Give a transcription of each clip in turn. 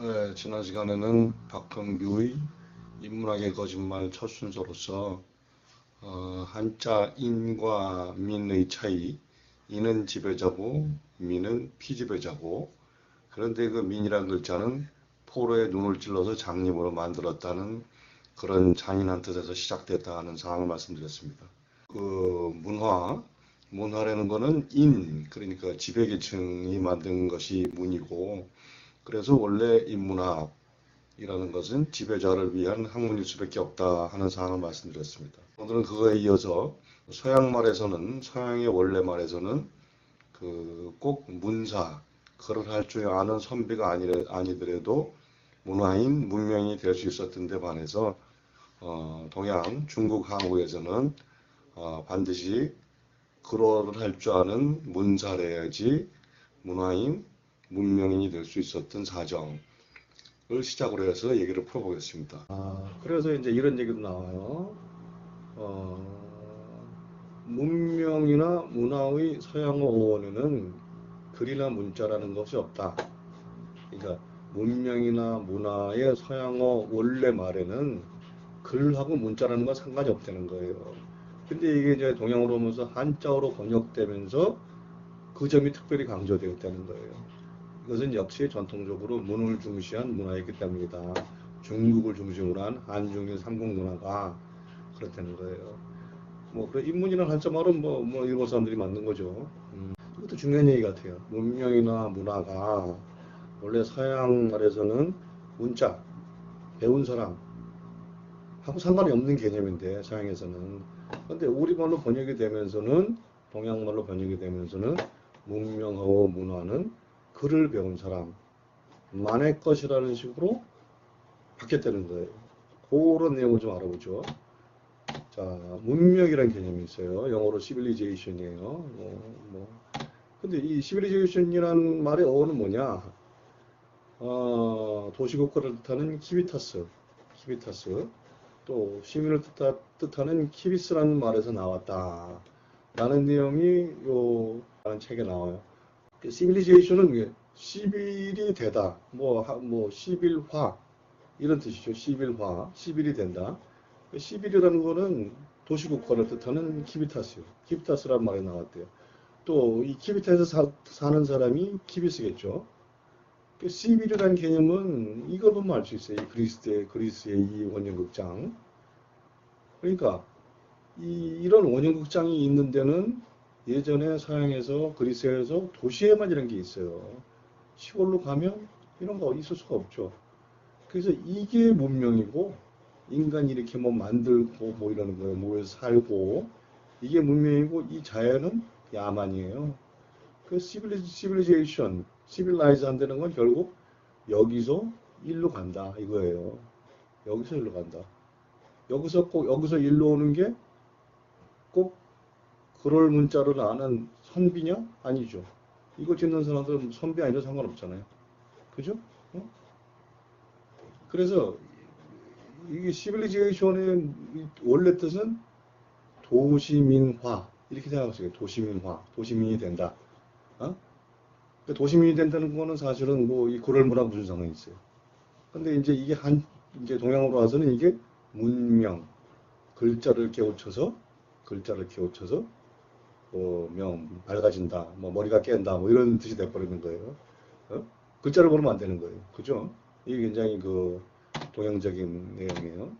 네, 지난 시간에는 박헌규의 인문학의 거짓말 첫 순서로서 한자 인과 민의 차이, 인은 지배자고 민은 피지배자고, 그런데 그 민이란 글자는 포로에 눈을 찔러서 장님으로 만들었다는 그런 잔인한 뜻에서 시작됐다 하는 사항을 말씀드렸습니다. 그 문화라는 거는 그러니까 지배계층이 만든 것이 문이고, 그래서 원래 인문학이라는 것은 지배자를 위한 학문일 수밖에 없다 하는 사항을 말씀드렸습니다. 오늘은 그거에 이어서 서양의 원래 말에서는 그 꼭 문사, 글을 할 줄 아는 선비가 아니더라도 문화인, 문명이 될 수 있었던 데 반해서 동양, 중국, 한국에서는 반드시 글을 할 줄 아는 문사래야지 문화인, 문명인이 될 수 있었던 사정을 시작으로 해서 얘기를 풀어보겠습니다. 그래서 이제 이런 얘기도 나와요. 문명이나 문화의 서양어 어원에는 글이나 문자라는 것이 없다. 그러니까 문명이나 문화의 서양어 원래 말에는 글하고 문자라는 건 상관이 없다는 거예요. 근데 이게 이제 동양어로 오면서 한자어로 번역되면서 그 점이 특별히 강조되었다는 거예요. 이것은 역시 전통적으로 문을 중시한 문화이기 때문이다. 중국을 중심으로 한 한중일 삼국 문화가 그렇다는 거예요. 뭐 그래 인문이나 한자 말은 뭐 일본 사람들이 만든 거죠. 이것도 중요한 얘기 같아요. 문명이나 문화가 원래 서양 말에서는 문자 배운 사람하고 상관이 없는 개념인데 서양에서는. 그런데 우리말로 번역이 되면서는 동양말로 번역이 되면서는 문명하고 문화는 글을 배운 사람만의 것이라는 식으로 바뀌었다는 거예요. 그런 내용을 좀 알아보죠. 자, 문명이라는 개념이 있어요. 영어로 civilization이에요. 근데 이 civilization이라는 말의 어원은 뭐냐? 도시국가를 뜻하는 키비타스, 또 시민을 뜻하는 키비스라는 말에서 나왔다. 라는 내용이 라는 책에 나와요. civilization은 시빌이 되다, 시빌화, 이런 뜻이죠. 시빌이 된다. 시빌이라는 거는 도시국가를 뜻하는 키비타스라는 말이 나왔대요. 또 이 키비타스에서 사는 사람이 키비스겠죠. 시빌이라는 개념은 이걸 보면 알 수 있어요. 그리스의 이 원형극장. 그러니까 이런 원형극장이 있는 데는 예전에 서양에서 그리스에서 도시에만 이런 게 있어요. 시골로 가면 이런 거 있을 수가 없죠. 그래서 이게 문명이고, 인간이 이렇게 뭐 만들고 뭐 이러는 거예요. 뭐에서 살고 이게 문명이고, 이 자연은 야만이에요. 그 시빌리제이션, 시빌라이즈 한다는 건 결국 여기서 일로 간다 이거예요. 여기서 일로 간다. 여기서 일로 오는 게 꼭 그럴 문자를 아는 선비냐? 아니죠. 이거 짓는 사람들은 선비 아니도 상관없잖아요. 그죠? 어? 그래서 이게 시빌리제이션의 원래 뜻은 도시민화 이렇게 생각하세요. 도시민이 된다. 어? 도시민이 된다는 거는 사실은 뭐 이 고렐무랑 무슨 상관이 있어요. 근데 이제 이게 이제 동양으로 와서는 이게 문명, 글자를 깨우쳐서 밝아진다, 뭐 머리가 깬다, 뭐 이런 뜻이 돼버리는 거예요. 어? 글자를 모르면 안 되는 거예요. 그죠? 이게 굉장히 그 동양적인 내용이에요.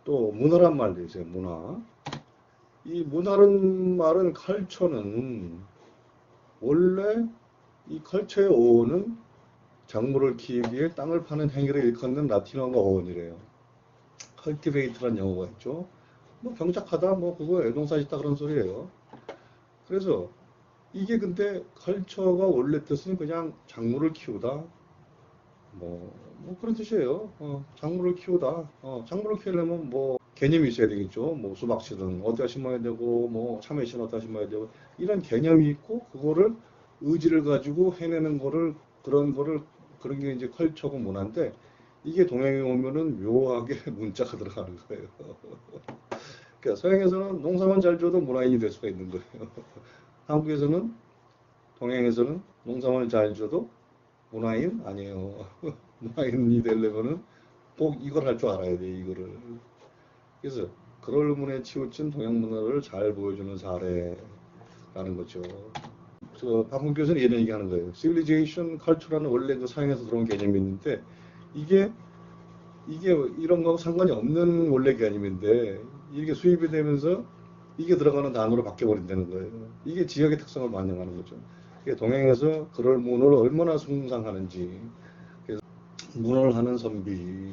또 문화란 말도 있어요. 문화. 이 문화라는 말은 컬처는 원래 이 컬처의 어원은 작물을 키우기 위해 땅을 파는 행위를 일컫는 라틴어가 어원이래요. 컬티베이트란 영어가 있죠. 뭐 병작하다 뭐 그거 애동사 짓다 그런 소리예요. 그래서 이게 근데 컬처가 원래 뜻은 그냥 작물을 키우다 뭐 그런 뜻이에요. 작물을 키우다. 작물을 키우려면 뭐 개념이 있어야 되겠죠. 뭐 수박씨는 어디다 심어야 되고 뭐 참외씨는 어디다 심어야 되고 이런 개념이 있고 그거를 의지를 가지고 해내는 그런 게 이제 컬처고 문화인데 이게 동양에 오면은 묘하게 문자가 들어가는 거예요. 그러니까 서양에서는 농사만 잘 지어도 문화인이 될 수가 있는 거예요. 한국에서는 동양에서는 농사만 잘 지어도 문화인? 아니에요. 문화인이 되려면은 꼭 이걸 할 줄 알아야 돼, 이거를. 그래서 그럴 문에 치우친 동양 문화를 잘 보여주는 사례라는 거죠. 박홍 교수는 이런 얘기하는 거예요. 시빌리제이션 컬처라는 원래 그 서양에서 들어온 개념이 있는데 이게 이게 이런 거하고 상관이 없는 원래 개념인데 이게 수입이 되면서 이게 들어가는 단어로 바뀌어버린다는 거예요. 이게 지역의 특성을 반영하는 거죠. 이게 동양에서 그럴 문을 얼마나 숭상하는지. 그래서 문을 하는 선비,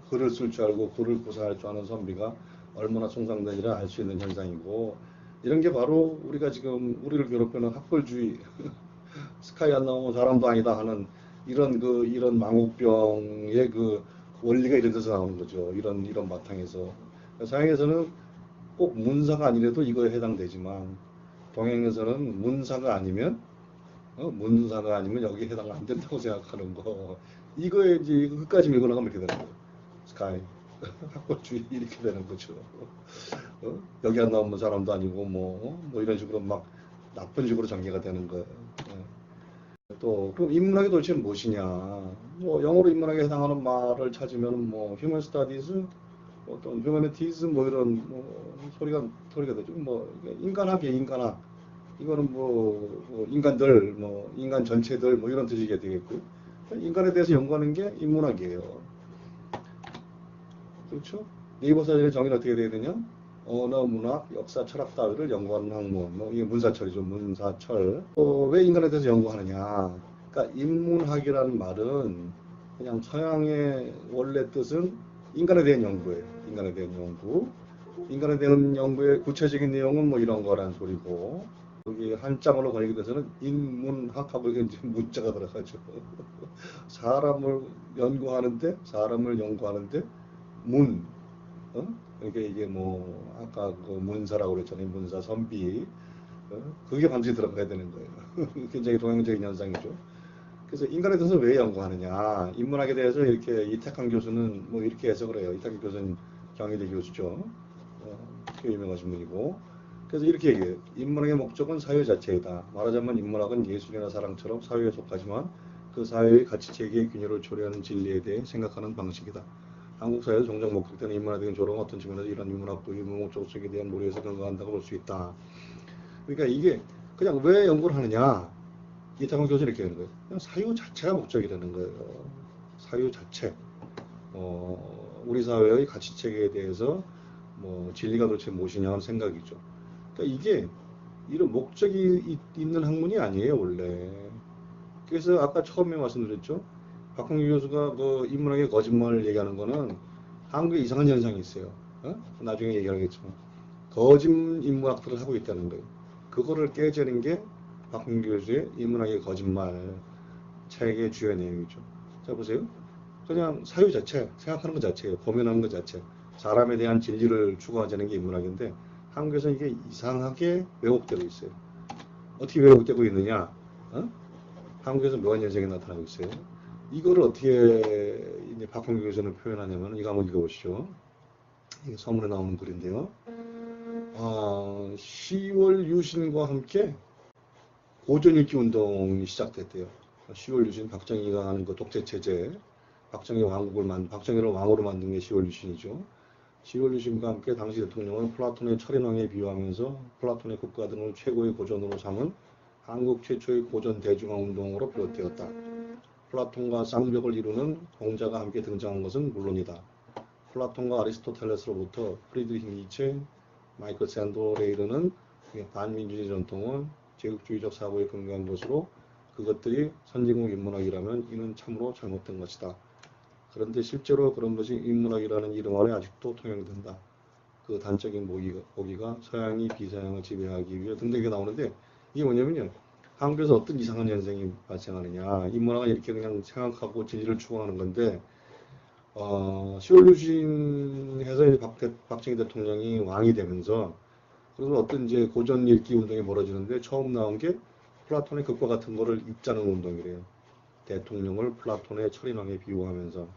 글을 쓸 줄 알고 글을 구사할 줄 아는 선비가 얼마나 숭상되는지를 알 수 있는 현상이고 이런 게 바로 우리가 지금 우리를 괴롭히는 학벌주의, 스카이 안 나오면 사람도 아니다 하는 이런 망국병의 그 원리가 이런 데서 나오는 거죠. 이런 바탕에서. 서양에서는 꼭 문사가 아니라도 이거에 해당되지만 동양에서는 문사가 아니면 여기에 해당 안 된다고 생각하는 거. 이거에 이제 끝까지 밀고 나가면 이렇게 되는 거예요. 스카이. 학벌주의 이렇게 되는 거죠. 여기 안 나오면 사람도 아니고 뭐 이런 식으로 막 나쁜 식으로 전개가 되는 거예요. 또 그럼 인문학이 도대체 무엇이냐? 뭐 영어로 인문학에 해당하는 말을 찾으면 뭐 휴먼 스타디즈, 어떤 휴머니티즈 뭐 이런 뭐 소리가 되죠. 뭐 인간학이에요, 인간학. 이거는 뭐 인간들, 뭐 인간 전체들 뭐 이런 뜻이게 되겠고 인간에 대해서 연구하는 게 인문학이에요. 그렇죠? 네이버 사전의 정의는 어떻게 돼야 되냐? 언어, 문학, 역사, 철학 따위를 연구하는 학문, 뭐 이게 문사철이죠, 문사철. 왜 인간에 대해서 연구하느냐? 그러니까 인문학이라는 말은 그냥 서양의 원래 뜻은 인간에 대한 연구예요. 인간에 대한 연구. 인간에 대한 연구의 구체적인 내용은 뭐 이런 거란 소리고 여기 한자어로 번역이 돼서는 인문학하고 이게 이제 문자가 들어가죠. 사람을 연구하는데 문, 그러니까 이게 뭐 아까 그 문사라고 그랬잖아요. 문사 선비, 그게 반드시 들어가야 되는 거예요. 굉장히 동양적인 현상이죠. 그래서 인간에 대해서 왜 연구하느냐? 인문학에 대해서 이렇게 이태강 교수는 뭐 이렇게 해석을 해요. 이태강 교수는 경희대 교수죠. 꽤 유명하신 분이고. 그래서 이렇게 얘기해요. 인문학의 목적은 사회 자체이다. 말하자면 인문학은 예술이나 사랑처럼 사회에 속하지만 그 사회의 가치 체계의 균열을 초래하는 진리에 대해 생각하는 방식이다. 한국 사회에서 종종 목격되는 인문학적인 조롱은 어떤 측면에서 이런 인문학도 유무목적성에 대한 무리에서 근거한다고 볼 수 있다. 그러니까 이게 그냥 왜 연구를 하느냐? 이태강 교수는 이렇게 하는 거예요. 그냥 사유 자체가 목적이라는 거예요. 사유 자체. 우리 사회의 가치 체계에 대해서 뭐 진리가 도대체 무엇이냐 하는 생각이죠. 그러니까 이게 이런 목적이 있는 학문이 아니에요, 원래. 그래서 아까 처음에 말씀드렸죠. 박홍규 교수가 그 인문학의 거짓말을 얘기하는 거는 한국에 이상한 현상이 있어요. 나중에 얘기하겠지만. 거짓 인문학들을 하고 있다는 거예요. 그거를 깨지는 게 박홍규 교수의 인문학의 거짓말 책의 주요 내용이죠. 자, 보세요. 그냥 사유 자체, 생각하는 것 자체예요. 고민하는 것 자체. 사람에 대한 진리를 추구하자는 게 인문학인데 한국에서 이게 이상하게 왜곡되고 있어요. 어떻게 왜곡되고 있느냐? 한국에서 묘한 현상이 나타나고 있어요. 이거를 어떻게 이제 박홍규 교수는 표현하냐면 이거 한번 읽어보시죠. 이게 서문에 나오는 글인데요. 10월 유신과 함께 고전읽기 운동이 시작됐대요. 10월 유신, 박정희가 하는 그 독재 체제, 박정희를 왕으로 만든 게 10월 유신이죠. 10월 유신과 함께 당시 대통령은 플라톤의 철인왕에 비유하면서 플라톤의 국가 등을 최고의 고전으로 삼은 한국 최초의 고전 대중화 운동으로 비롯되었다. 플라톤과 쌍벽을 이루는 공자가 함께 등장한 것은 물론이다. 플라톤과 아리스토텔레스로부터 프리드리히 니체, 마이클 샌도레에 이르는 반민주주의 전통은 제국주의적 사고에 근거한 것으로 그것들이 선진국 인문학이라면 이는 참으로 잘못된 것이다. 그런데 실제로 그런 것이 인문학이라는 이름 아래 아직도 통용된다. 그 단적인 보기가 서양이 비서양을 지배하기 위해 등등이 나오는데 이게 뭐냐면요. 한국에서 어떤 이상한 현상이 발생하느냐. 인문학은 이렇게 그냥 생각하고 진리를 추구하는 건데 10월 유신해서 박정희 대통령이 왕이 되면서 그래서 어떤 이제 고전 읽기 운동이 벌어지는데 처음 나온 게 플라톤의 극과 같은 거를 읽자는 운동이래요. 대통령을 플라톤의 철인왕에 비유하면서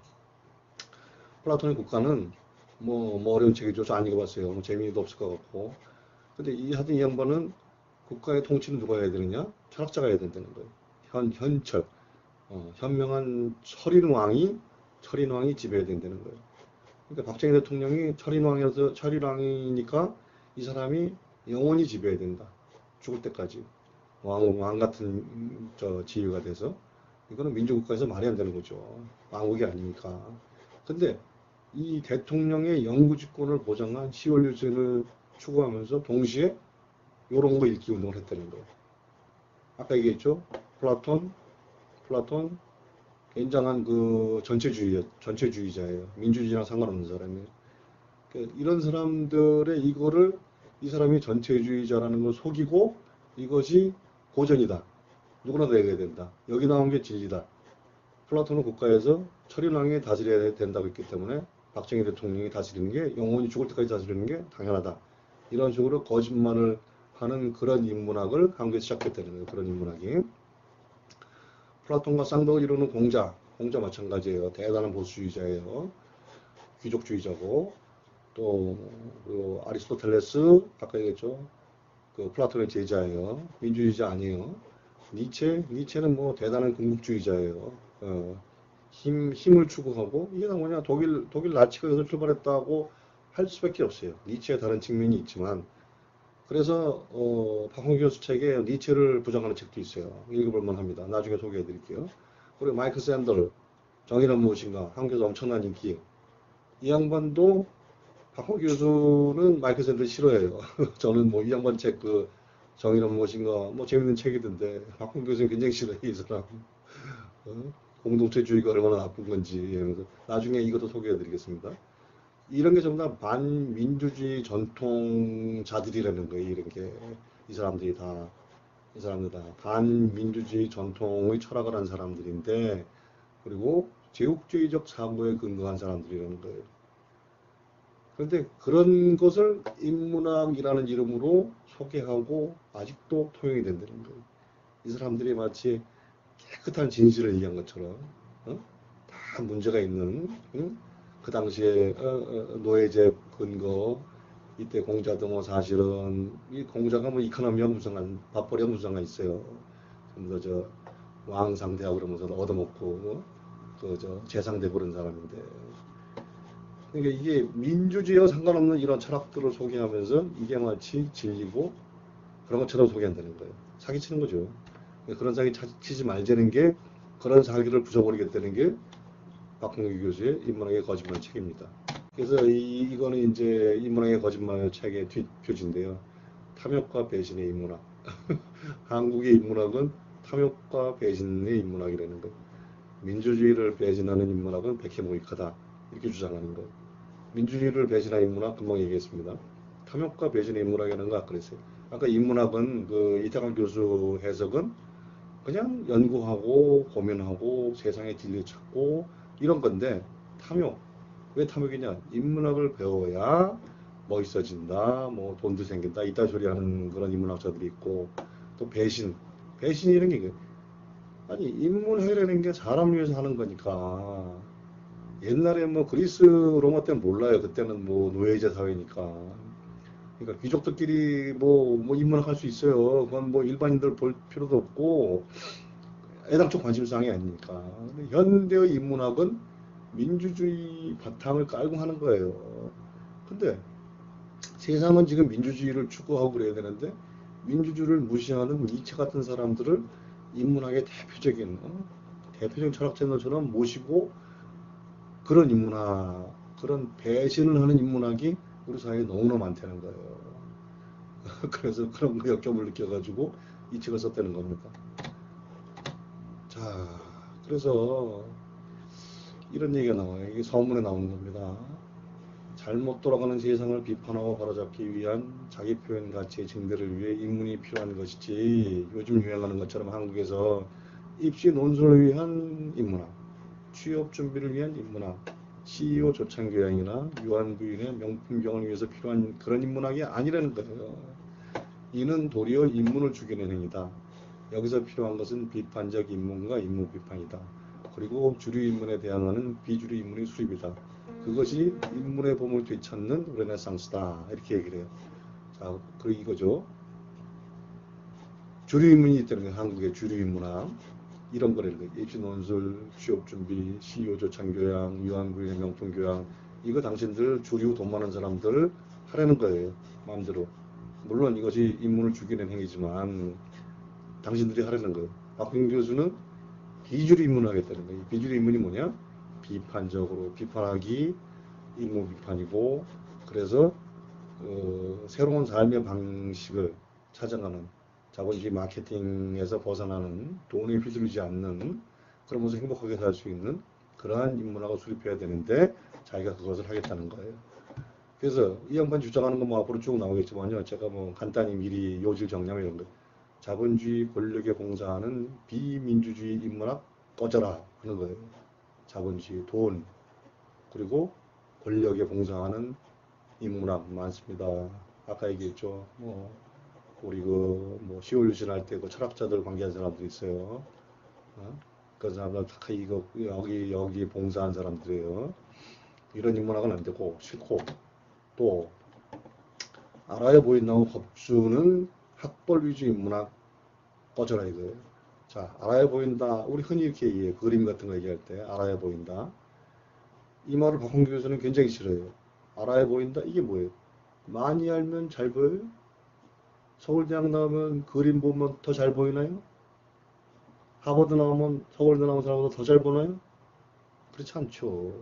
플라톤의 국가는 뭐 어려운 책이죠. 저 안 읽어봤어요. 뭐 재미도 없을 것 같고. 근데 하여튼 이 양반은 국가의 통치는 누가 해야 되느냐? 철학자가 해야 된다는 거예요. 현철. 현명한 철인왕이 지배해야 된다는 거예요. 그러니까 박정희 대통령이 철인왕이니까 이 사람이 영원히 지배해야 된다. 죽을 때까지. 왕 같은 지위가 돼서. 이거는 민주국가에서 말이 안 되는 거죠. 왕국이 아니니까. 근데 이 대통령의 영구집권을 보장한 10월 유신을 추구하면서 동시에 이런 거 읽기 운동을 했다는 거예요. 아까 얘기했죠? 플라톤 굉장한 그 전체주의자예요. 민주주의랑 상관없는 사람이에요. 그러니까 이런 사람들의 이 사람이 전체주의자라는 걸 속이고 이것이 고전이다. 누구나 다 얘기해야 된다. 여기 나온 게 진리다. 플라톤은 국가에서 철인왕이 다스려야 된다고 했기 때문에 박정희 대통령이 다스리는 게 영원히 죽을 때까지 다스리는 게 당연하다. 이런 식으로 거짓말을 하는 그런 인문학을 한국에서 시작했다는 거예요. 그런 인문학이. 플라톤과 쌍벽을 이루는 공자 마찬가지예요. 대단한 보수주의자예요. 귀족주의자고 또 아리스토텔레스 아까 얘기했죠. 그 플라톤의 제자예요. 민주주의자 아니에요. 니체는 뭐 대단한 궁극주의자예요. 힘을 추구하고 이게 뭐냐 독일 나치가 여기서 출발했다고 할 수밖에 없어요. 니체의 다른 측면이 있지만 그래서 박홍규 교수 책에 니체를 부정하는 책도 있어요. 읽어볼만 합니다. 나중에 소개해드릴게요. 그리고 마이클 샌들 정의란 무엇인가 한국에서 엄청난 인기. 이 양반도 박홍규 교수는 마이클 샌들 싫어해요. 저는 뭐 이 양반 책 그 정의란 무엇인가 뭐 재밌는 책이던데 박홍규 교수는 굉장히 싫어해요. 이 사람. 공동체주의가 얼마나 나쁜 건지 이러면서 나중에 이것도 소개해드리겠습니다. 이런 게 전부 다 반민주주의 전통자들이라는 거예요. 이런 게 이 사람들 다 반민주주의 전통의 철학을 한 사람들인데 그리고 제국주의적 사고에 근거한 사람들이라는 거예요. 그런데 그런 것을 인문학이라는 이름으로 소개하고 아직도 통용이 된다는 거예요. 이 사람들이 마치 깨끗한 진실을 얘기한 것처럼 다 문제가 있는 그 당시에 노예제 근거 이때 공자도 뭐 사실은 이 공자가 뭐 이코노미와 무슨 밥벌이와 무슨 상관 있어요. 전부 다 왕 상대하고 그러면서 얻어먹고 재상되고 그런 사람인데 그러니까 이게 민주주의와 상관없는 이런 철학들을 소개하면서 이게 마치 진리고 그런 것처럼 소개한다는 거예요. 사기치는 거죠. 그런 사기 치지 말자는 게 그런 사기를 부숴버리겠다는 게 박홍규 교수의 인문학의 거짓말 책입니다. 그래서 이거는 이제 인문학의 거짓말 책의 뒷표지인데요. 탐욕과 배신의 인문학. 한국의 인문학은 탐욕과 배신의 인문학이라는 거예요. 민주주의를 배신하는 인문학은 백해무익하다. 이렇게 주장하는 거예요. 민주주의를 배신한 인문학 금방 얘기했습니다. 탐욕과 배신의 인문학이라는 거 아까 그랬어요. 아까 인문학은 그 이태강 교수 해석은 그냥 연구하고 고민하고 세상의 진리를 찾고 이런 건데 탐욕 왜 탐욕이냐 인문학을 배워야 멋있어진다 뭐 돈도 생긴다 이딴 소리 하는 그런 인문학자들이 있고 또 배신이라는 게 아니 인문학이라는 게 사람을 위해서 하는 거니까 옛날에 뭐 그리스 로마 때는 몰라요. 그때는 뭐 노예제 사회니까 그러니까 귀족들끼리 뭐 인문학 할 수 있어요. 그건 뭐 일반인들 볼 필요도 없고 애당초 관심사항이 아니니까. 근데 현대의 인문학은 민주주의 바탕을 깔고 하는 거예요. 근데 세상은 지금 민주주의를 추구하고 그래야 되는데 민주주의를 무시하는 니체 같은 사람들을 인문학의 대표적인 철학자들처럼 모시고 그런 인문학, 그런 배신을 하는 인문학이 우리 사회에 너무나 많다는 거예요. 그래서 그런 거 역겹을 느껴가지고 이 책을 썼다는 겁니다. 자, 그래서 이런 얘기가 나와요. 이게 서문에 나오는 겁니다. 잘못 돌아가는 세상을 비판하고 바로잡기 위한 자기 표현 가치의 증대를 위해 인문이 필요한 것이지 요즘 유행하는 것처럼 한국에서 입시 논술을 위한 인문학, 취업 준비를 위한 인문학, CEO 조창교양이나 유한부인의 명품병을 위해서 필요한 그런 인문학이 아니라는 거예요. 이는 도리어 인문을 죽이는 행위다. 여기서 필요한 것은 비판적 인문과 인문 비판이다. 그리고 주류 인문에 대항하는 비주류 인문의 수립이다. 그것이 인문의 봄을 되찾는 르네상스다. 이렇게 얘기를 해요. 자, 그리고 이거죠. 주류 인문이 있다는 거예요. 한국의 주류 인문학. 이런 거를 입시 논술, 취업 준비, CEO 조찬 교양, 유한부의 명품 교양 이거 당신들 주류 돈 많은 사람들 하라는 거예요. 마음대로. 물론 이것이 인문을 죽이는 행위지만 당신들이 하라는 거예요. 박홍 교수는 비주류 인문을 하겠다는 거예요. 비주류 인문이 뭐냐? 비판적으로 비판하기 인문 비판이고 그래서 새로운 삶의 방식을 찾아가는 자본주의 마케팅에서 벗어나는 돈에 휘둘리지 않는 그러면서 행복하게 살 수 있는 그러한 인문학을 수립해야 되는데 자기가 그것을 하겠다는 거예요. 그래서 이 양반 주장하는 건 뭐 앞으로 쭉 나오겠지만요. 제가 뭐 간단히 미리 요질 정리하면 이런 거. 자본주의 권력에 봉사하는 비민주주의 인문학 꺼져라 하는 거예요. 자본주의 돈 그리고 권력에 봉사하는 인문학 많습니다. 아까 얘기했죠. 뭐 우리 그뭐 시골유신할 때 그 철학자들 관계한 사람들 있어요. 그 사람들 다 이거 여기 봉사한 사람들이에요. 이런 인문학은 안 되고 싫고 또 알아야 보인다고 겁주는 학벌 위주 인문학 꺼져라 이거예요. 자, 알아야 보인다. 우리 흔히 이렇게 얘기해요. 그림 같은 거 얘기할 때 알아야 보인다. 이 말을 박홍규 교수는 굉장히 싫어해요. 알아야 보인다? 이게 뭐예요? 많이 알면 잘 보여요? 서울대학 나오면 그림 보면 더 잘 보이나요? 하버드 나오면 서울대 나온 사람보다 더 잘 보나요? 그렇지 않죠.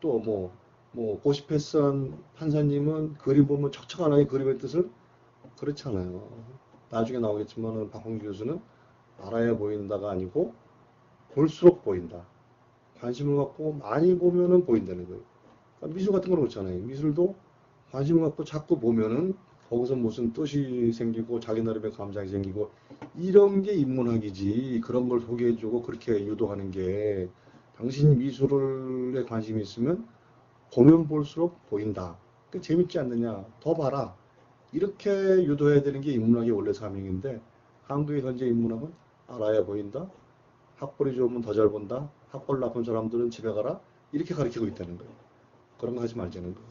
또 고시 패스한 판사님은 그림 보면 척척하나요? 그림의 뜻을? 그렇잖아요. 나중에 나오겠지만 박홍규 교수는 알아야 보인다가 아니고 볼수록 보인다. 관심을 갖고 많이 보면은 보인다는 거예요. 그러니까 미술 같은 건 그렇잖아요. 미술도 관심을 갖고 자꾸 보면은 거기서 무슨 뜻이 생기고 자기 나름의 감정이 생기고 이런 게 인문학이지. 그런 걸 소개해주고 그렇게 유도하는 게 당신이 미술에 관심이 있으면 보면 볼수록 보인다. 그 재밌지 않느냐? 더 봐라. 이렇게 유도해야 되는 게 인문학의 원래 사명인데 한국의 현재 인문학은 알아야 보인다. 학벌이 좋으면 더 잘 본다. 학벌 나쁜 사람들은 집에 가라. 이렇게 가르치고 있다는 거예요. 그런 거 하지 말자는 거예요.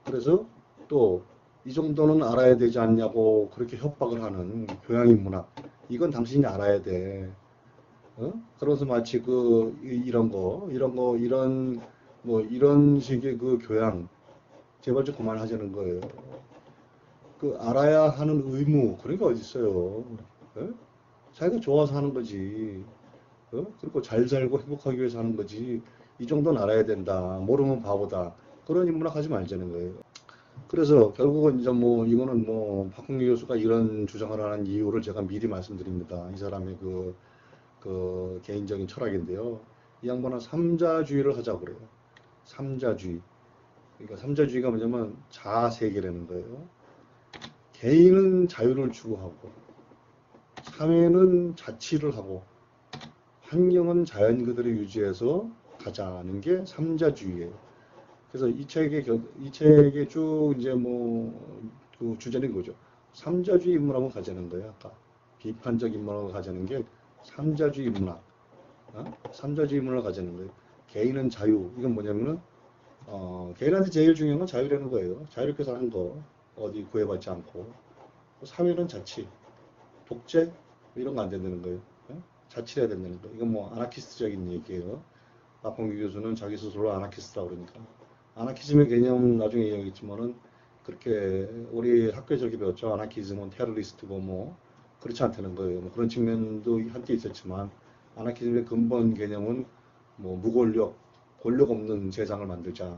그래서 또 이 정도는 알아야 되지 않냐고 그렇게 협박을 하는 교양인문학. 이건 당신이 알아야 돼. 그래서 마치 이런 식의 그 교양 제발 좀 그만하자는 거예요. 그 알아야 하는 의무 그런 게 어디 있어요. 자기가 좋아서 하는 거지. 그리고 잘 살고 행복하기 위해서 하는 거지. 이 정도는 알아야 된다. 모르면 바보다. 그런 인문학 하지 말자는 거예요. 그래서 결국은 이제 이거는 박홍규 교수가 이런 주장을 하는 이유를 제가 미리 말씀드립니다. 이 사람의 그 개인적인 철학인데요. 이 양반은 삼자주의를 하자고 그래요. 삼자주의. 그러니까 삼자주의가 뭐냐면 자아세계라는 거예요. 개인은 자유를 추구하고, 사회는 자치를 하고, 환경은 자연 그대로 유지해서 가자는 게 삼자주의예요. 그래서 이 책의 쭉 이제 그 주제는 이거죠. 삼자주의 인문학을 가자는 거예요. 아까 비판적 인문학을 가자는 게 삼자주의 인문학. 삼자주의 인문학을 가자는 거예요. 개인은 자유. 이건 뭐냐면은 개인한테 제일 중요한 건 자유라는 거예요. 자유롭게 사는 거 어디 구애받지 않고. 사회는 자치, 독재 이런 거 안 된다는 거예요. 자치해야 된다는 거예요. 이건 아나키스트적인 얘기예요. 박홍규 교수는 자기 스스로 아나키스트라고 그러니까. 아나키즘의 개념 나중에 얘기하겠지만은 그렇게 우리 학교에서 이렇게 배웠죠. 아나키즘은 테러리스트고 그렇지 않다는 거예요. 그런 측면도 한때 있었지만 아나키즘의 근본 개념은 무권력, 권력 없는 세상을 만들자.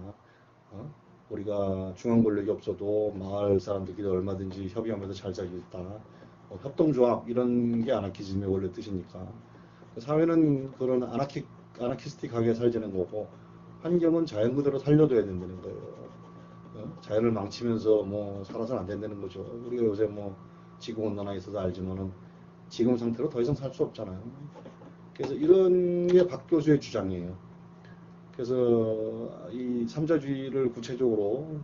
우리가 중앙 권력이 없어도 마을 사람들끼리 얼마든지 협의하면서 잘 살겠다. 협동조합 이런 게 아나키즘의 원래 뜻이니까. 사회는 그런 아나키스틱하게 살자는 거고 환경은 자연 그대로 살려둬야 된다는 거예요. 자연을 망치면서 살아서는 안 된다는 거죠. 우리가 요새 지구온난화에 있어서 알지만은 지금 상태로 더 이상 살 수 없잖아요. 그래서 이런 게 박 교수의 주장이에요. 그래서 이 삼자주의를 구체적으로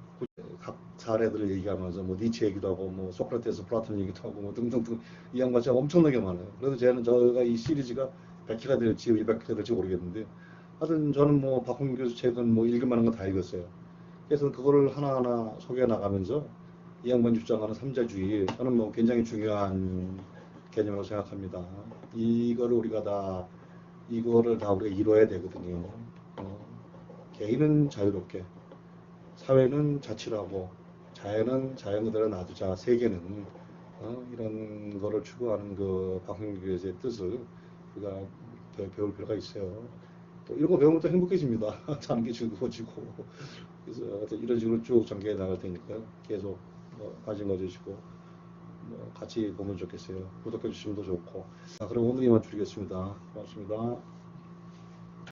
각 사례들을 얘기하면서 니체 얘기도 하고 소크라테스, 플라톤 얘기도 하고 등등등 이 양반 진짜 엄청나게 많아요. 그래서 제가 이 시리즈가 100회가 될지 200회가 될지 모르겠는데 하여튼 저는 박홍규 교수 책은 읽을 만한 거 다 읽었어요. 그래서 그거를 하나하나 소개해 나가면서 이 양반이 주장하는 삼자주의 저는 굉장히 중요한 개념이라고 생각합니다. 이거를 이거를 다 우리가 이뤄야 되거든요. 개인은 자유롭게, 사회는 자치라고, 자연은 자연 그대로 놔두자, 세계는 이런 거를 추구하는 그 박홍규 교수의 뜻을 우리가 배울 필요가 있어요. 또 이런 거 배우면 또 행복해집니다. 장기 즐거워지고. 그래서 이런 식으로 쭉 전개해 나갈 테니까요. 계속 관심 가져주시고 같이 보면 좋겠어요. 구독해 주시면 더 좋고. 그럼 오늘 이만 줄이겠습니다. 고맙습니다.